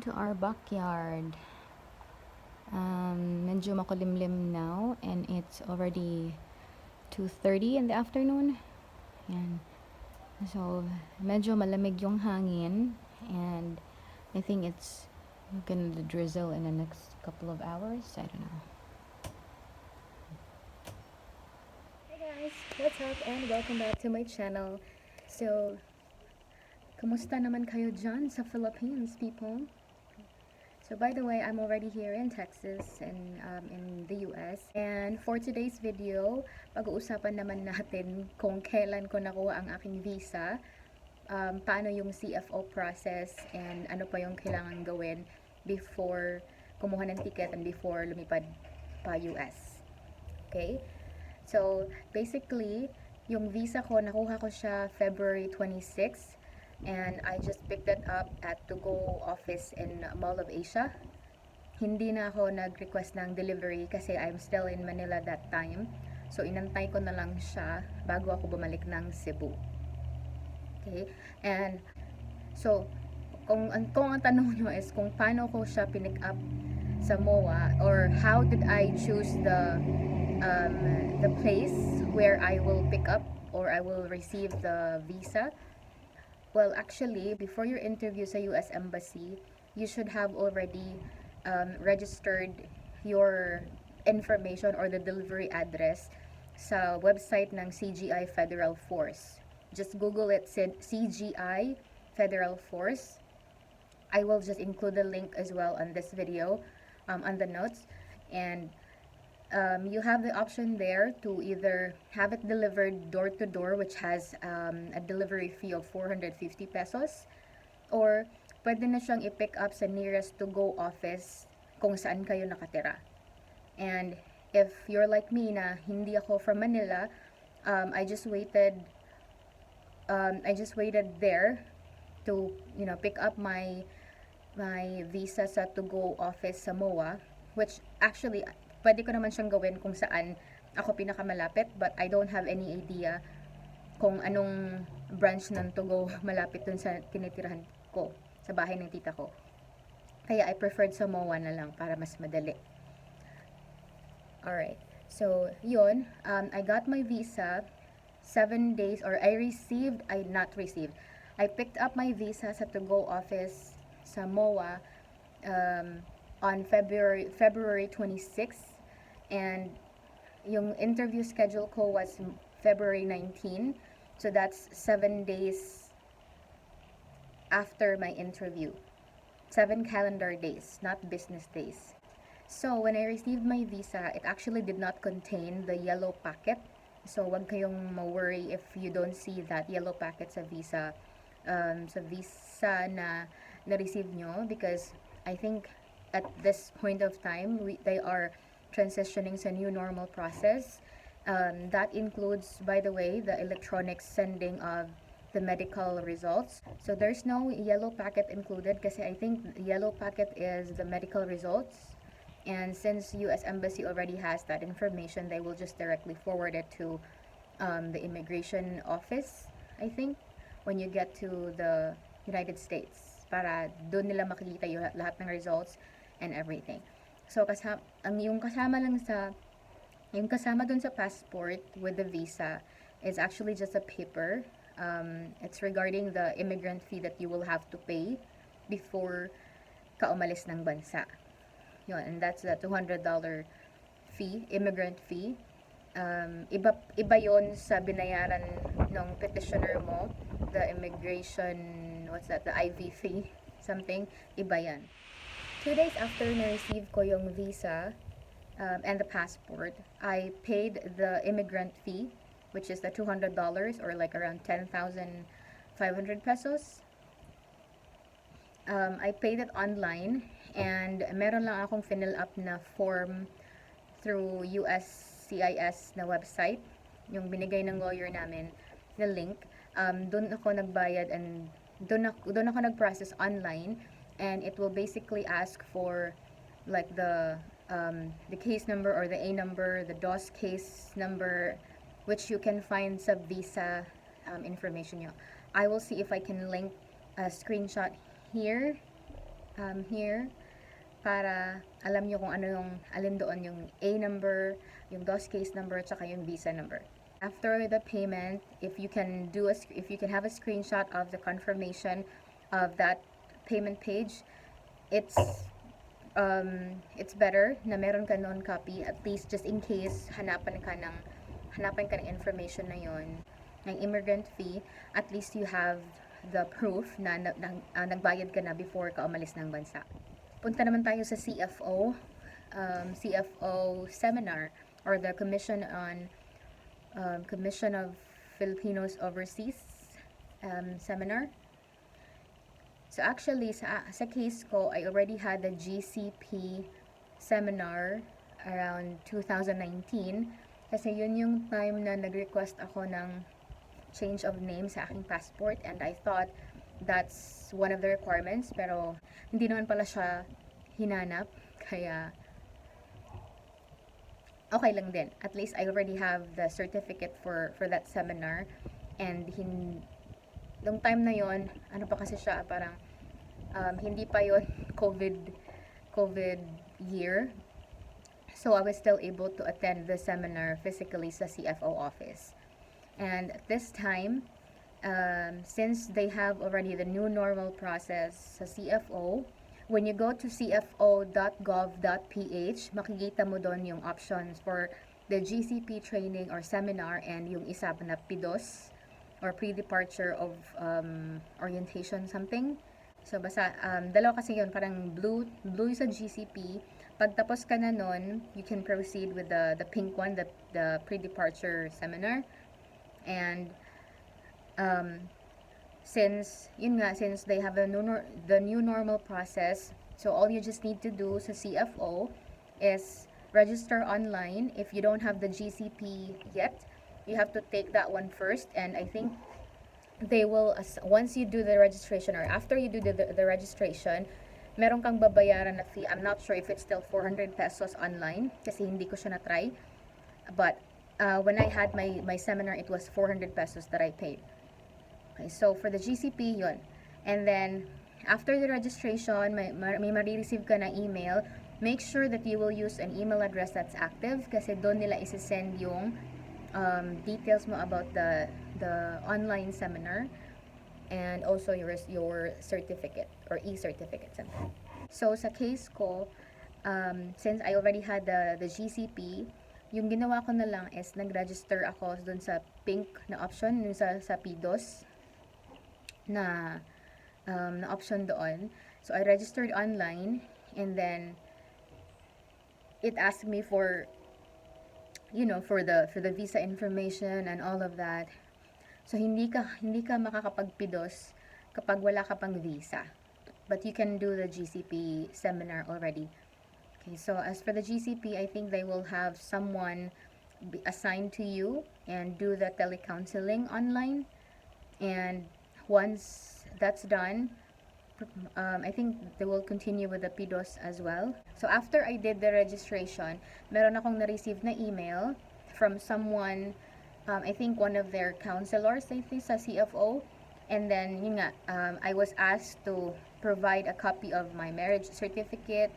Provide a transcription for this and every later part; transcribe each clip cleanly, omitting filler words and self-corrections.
to our backyard. Medyo makulimlim now and it's already 2:30 in the afternoon. Yan. So, medyo malamig yung hangin and I think it's gonna drizzle in the next couple of hours. I don't know. Hey guys, what's up and welcome back to my channel. So, kamusta naman kayo dyan sa Philippines, people? So by the way, I'm already here in Texas and in the US. And for today's video, pag-uusapan naman natin kung kailan ko nakuha ang aking visa, paano yung CFO process, and ano pa yung kailangan gawin before kumuha ng ticket and before lumipad pa US. Okay? So basically, yung visa ko, nakuha ko siya February 26. And I just picked it up at to-go office in Mall of Asia. Hindi na ako nag-request ng delivery kasi I'm still in Manila that time. So, inantay ko na lang siya bago ako bumalik ng Cebu. Okay? And, so, kung ang tanong nyo is kung paano ko siya pinick up sa MOA or how did I choose the place where I will pick up or I will receive the visa. Well, actually, before your interview sa US Embassy, you should have already registered your information or the delivery address sa website ng CGI Federal Force. Just Google it, CGI Federal Force. I will just include the link as well on this video, on the notes. And you have the option there to either have it delivered door to door, which has a delivery fee of 450 pesos, or pwede na siyang i-pick up sa nearest to-go office kung saan kayo nakatira. And if you're like me na hindi ako from Manila, I just waited there to pick up my visa sa to-go office sa MOA, which actually pwede ko naman siyang gawin kung saan ako pinakamalapit, but I don't have any idea kung anong branch ng to-go malapit dun sa tinitirahan ko, sa bahay ng tita ko. Kaya I preferred sa MOA na lang para mas madali. Alright, so yun, I got my visa 7 days, or I picked up my visa sa to-go office sa MOA on February 26. And yung interview schedule ko was February 19. So that's 7 days after my interview. 7 calendar days, not business days. So when I received my visa, it actually did not contain the yellow packet. So wag kayong ma-worry if you don't see that yellow packet sa visa na na-receive nyo, because I think at this point of time, they are transitioning sa new normal process. That includes, by the way, the electronic sending of the medical results. So there's no yellow packet included kasi I think the yellow packet is the medical results. And since US Embassy already has that information, they will just directly forward it to the immigration office, I think, when you get to the United States, para doon nila makikita yung lahat ng results and everything. So yung kasama dun sa passport with the visa is actually just a paper. It's regarding the immigrant fee that you will have to pay before ka umalis ng bansa. Yun, and that's the $200 fee, immigrant fee. Iba yon sa binayaran ng petitioner mo, the immigration, the IV fee, something, iba yan. 2 days after na-receive ko yung visa and the passport, I paid the immigrant fee, which is the $200 or like around 10,500 pesos. I paid it online and meron lang akong fill up na form through USCIS na website, yung binigay ng lawyer namin na link. Doon ako nagbayad and doon ako nag-process online. And it will basically ask for like the case number or the A number, the DOS case number, which you can find sa visa information nyo. I will see if I can link a screenshot here here para alam nyo kung ano yung alin doon yung A number, yung DOS case number, tsaka yung visa number. After the payment, if you can have a screenshot of the confirmation of that payment page, it's better na meron ka noon copy, at least just in case hanapan ka ng information na yon, ng immigrant fee, at least you have the proof na nagbayad ka na before ka umalis ng bansa. Punta naman tayo sa CFO seminar, or the Commission of Filipinos Overseas seminar. So actually, sa case ko, I already had the GCP seminar around 2019, kasi yun yung time na nag-request ako ng change of name sa aking passport, and I thought that's one of the requirements, pero hindi naman pala siya hinanap, kaya okay lang din. At least I already have the certificate for that seminar, and nung time na yon, ano pa kasi siya, parang hindi pa yon COVID year, so I was still able to attend the seminar physically sa CFO office. And this time, since they have already the new normal process sa CFO, when you go to cfo.gov.ph, makikita mo doon yung options for the GCP training or seminar, and yung isa na PDOS, or pre-departure of orientation something. So basta dalawa kasi yun, parang blue sa GCP. Pag tapos ka na nun, you can proceed with the pink one, the pre-departure seminar. And since they have the new normal process, so all you just need to do sa CFO is register online. If you don't have the GCP yet, you have to take that one first, and I think they will, once you do the registration, or after you do the registration, meron kang babayaran na fee. I'm not sure if it's still 400 pesos online kasi hindi ko siya na-try, but when I had my seminar, it was 400 pesos that I paid. Okay, so for the GCP, yun. And then, after the registration, may marireceive ka na email. Make sure that you will use an email address that's active, kasi doon nila isi-send yung details mo about the online seminar, and also your certificate or e-certificate. So sa case ko, since I already had the GCP, yung ginawa ko na lang is nag-register ako dun sa pink na option, yung sa PDOS na option doon. So I registered online, and then it asked me for for the visa information and all of that. So hindi ka makakapag-PDOS kapag wala ka pang visa. But you can do the GCP seminar already. Okay, so as for the GCP, I think they will have someone be assigned to you and do the telecounseling online. And once that's done, I think they will continue with the PDOS as well. So after I did the registration, meron akong na-receive na email from someone, I think one of their counselors, I think, sa CFO. And then, yun nga, I was asked to provide a copy of my marriage certificate,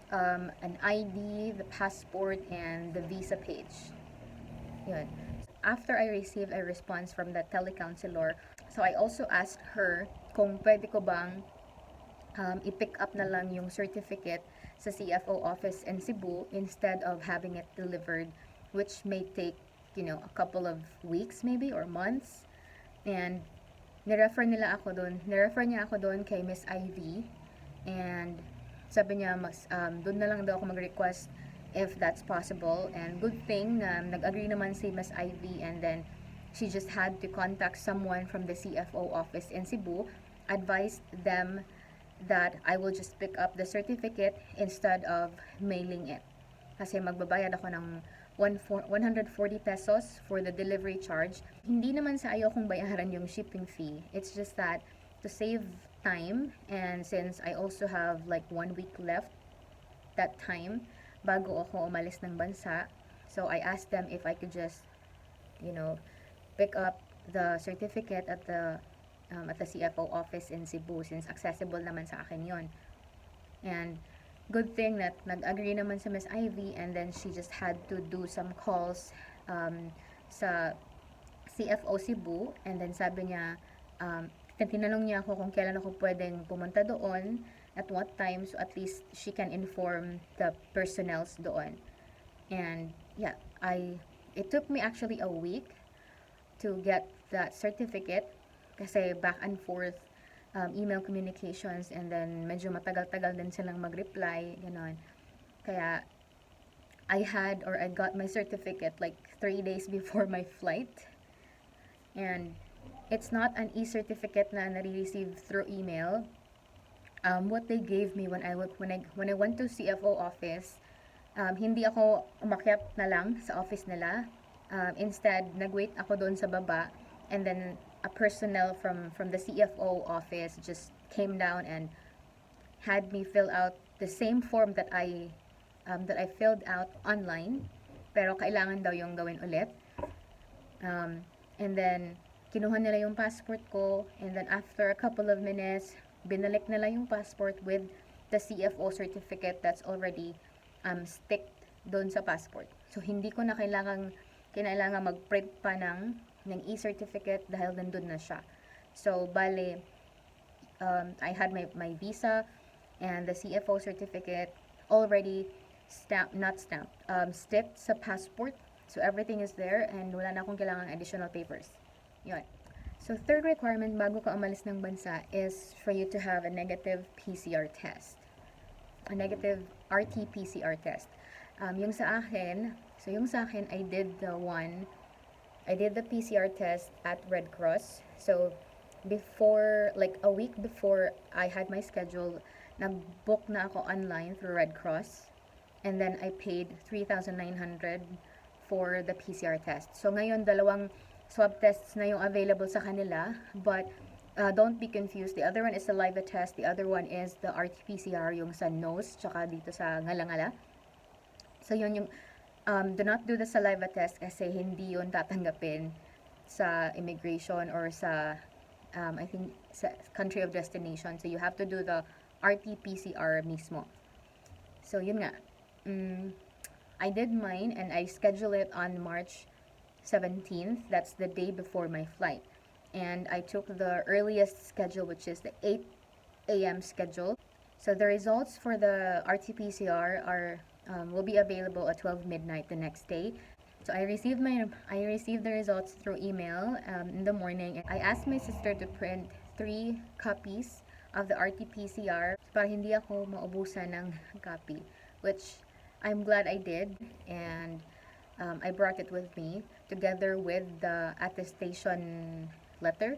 an ID, the passport, and the visa page. Yun. After I received a response from the telecounselor, so I also asked her kung pwede ko bang i-pick up na lang yung certificate sa CFO office in Cebu instead of having it delivered, which may take, a couple of weeks maybe or months. And nirefer niya ako doon kay Miss Ivy, and sabi niya doon na lang daw ako mag-request if that's possible. And good thing na nag-agree naman si Miss Ivy, and then she just had to contact someone from the CFO office in Cebu, advised them that I will just pick up the certificate instead of mailing it. Kasi magbabayad ako ng 140 pesos for the delivery charge. Hindi naman sa ayaw kong bayaran yung shipping fee. It's just that to save time, and since I also have like 1 week left that time bago ako umalis ng bansa, so I asked them if I could just, pick up the certificate at the CFO office in Cebu, since accessible naman sa akin yon. And good thing that nag-agree naman si Miss Ivy, and then she just had to do some calls sa CFO Cebu, and then sabi niya, tinanong niya ako kung kailan ako pwedeng pumunta doon, at what time, so at least she can inform the personnels doon. And yeah, it took me actually a week to get that certificate kasi back and forth email communications, and then medyo matagal-tagal din silang mag-reply, ganon. Kaya I got my certificate like 3 days before my flight. And it's not an e-certificate na nare-receive through email. What they gave me when I went to CFO office, hindi ako umakyat na lang sa office nila. Instead, nag-wait ako doon sa baba, and then a personnel from the CFO office just came down and had me fill out the same form that I filled out online, pero kailangan daw yung gawin ulit. And then kinuha nila yung passport ko, and then after a couple of minutes, binalik nila yung passport with the CFO certificate that's already sticked doon sa passport. So hindi ko na kailangan mag-print pa ng e-certificate dahil nandun na siya. So bale, I had my visa and the CFO certificate already sticked sa passport. So everything is there, and wala na akong kailangan additional papers. Yun. So third requirement bago ka umalis ng bansa is for you to have a negative PCR test. A negative RT-PCR test. Yung sa akin, I did the PCR test at Red Cross. So like a week before I had my schedule, nag-book na ako online through Red Cross. And then I paid 3,900 for the PCR test. So ngayon, dalawang swab tests na yung available sa kanila, but don't be confused. The other one is the saliva test. The other one is the RT-PCR, yung sa nose, tsaka dito sa ngala-ngala. So yun yung, do not do the saliva test kasi hindi yun tatanggapin sa immigration or sa, I think, sa country of destination. So you have to do the RT-PCR mismo. So yun nga. I did mine, and I scheduled it on March 17th. That's the day before my flight. And I took the earliest schedule, which is the 8 a.m. schedule. So the results for the RT-PCR will be available at 12 midnight the next day. So I received the results through email in the morning. I asked my sister to print 3 copies of the RT-PCR para hindi ako maubusan ng copy, which I'm glad I did, and I brought it with me together with the attestation letter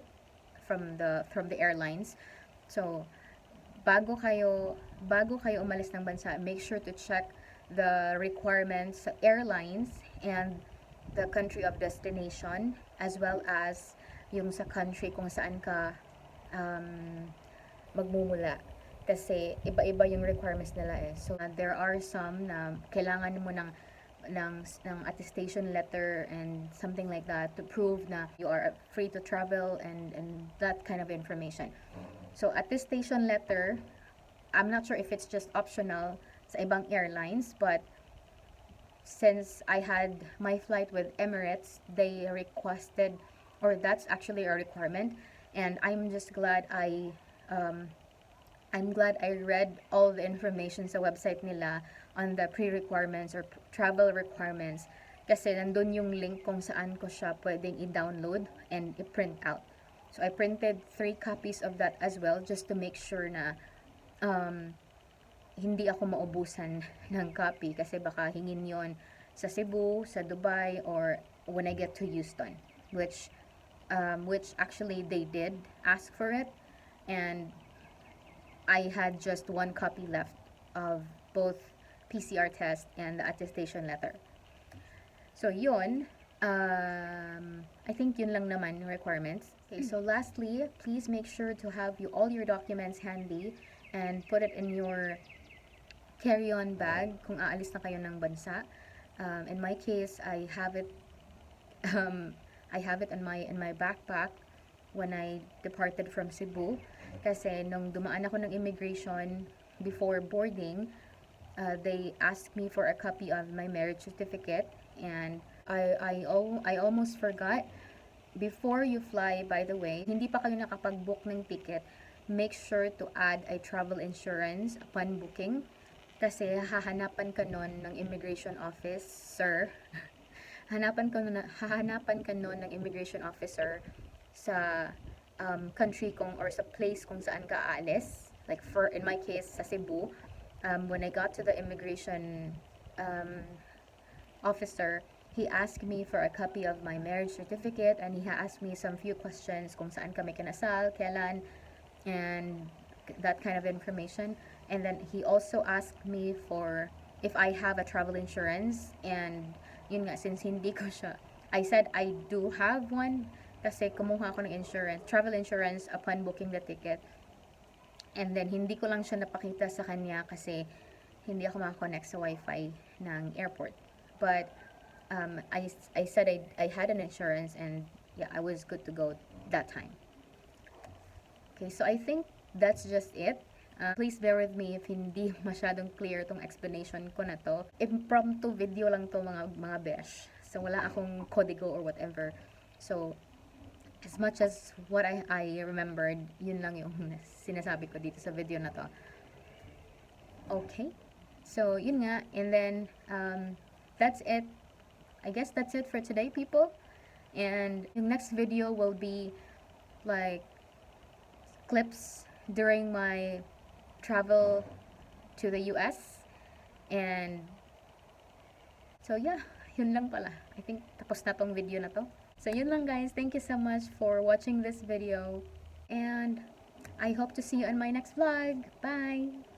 from the airlines. So bago kayo umalis ng bansa, make sure to check the requirements sa airlines and the country of destination, as well as yung sa country kung saan ka magmumula. Kasi iba-iba yung requirements nila eh. So there are some na kailangan mo ng attestation letter and something like that to prove na you are free to travel and that kind of information. So attestation letter, I'm not sure if it's just optional sa ibang airlines, but since I had my flight with Emirates, they requested, or that's actually a requirement, and I'm just glad I'm glad I read all the information sa website nila on the pre-requirements or travel requirements, kasi nandun yung link kung saan ko siya pwedeng i-download and i-print out. So I printed 3 copies of that as well, just to make sure na hindi ako maubusan ng copy, kasi baka hingin yon sa Cebu, sa Dubai, or when I get to Houston, which actually they did ask for it, and I had just 1 copy left of both PCR test and the attestation letter. So yun, I think yun lang naman yung requirements. Okay, so lastly, please make sure to have all your documents handy and put it in your carry-on bag kung aalis na kayo ng bansa. In my case, I have it in my backpack when I departed from Cebu. Kasi nung dumaan ako ng immigration, before boarding, they asked me for a copy of my marriage certificate, and I almost forgot. Before you fly, by the way, hindi pa kayo nakapag-book ng ticket, make sure to add a travel insurance upon booking. Kasi hahanapan ka nun ng immigration officer. Hahanapan ka nun ng immigration officer sa country kung or sa place kung saan ka aalis. Like for in my case sa Cebu, when I got to the immigration officer, he asked me for a copy of my marriage certificate, and he asked me some few questions kung saan kami kinasal, kailan, and that kind of information. And then he also asked me for if I have a travel insurance, and yun nga, since hindi ko siya, I said I do have one kasi kumuha ako ng insurance, travel insurance upon booking the ticket. And then hindi ko lang siya napakita sa kanya kasi hindi ako makakonect sa wifi ng airport. But I said I had an insurance, and yeah, I was good to go that time. Okay, so I think that's just it. Please bear with me if hindi masyadong clear tong explanation ko na to. Impromptu video lang to mga besh. So wala akong kodigo or whatever. So as much as what I remembered, yun lang yung sinasabi ko dito sa video na to. Okay. So yun nga, and then that's it. I guess that's it for today, people. And the next video will be like clips during my travel to the US. And so yeah, yun lang pala. I think tapos na tong video na to. So yun lang, guys. Thank you so much for watching this video. And I hope to see you on my next vlog. Bye!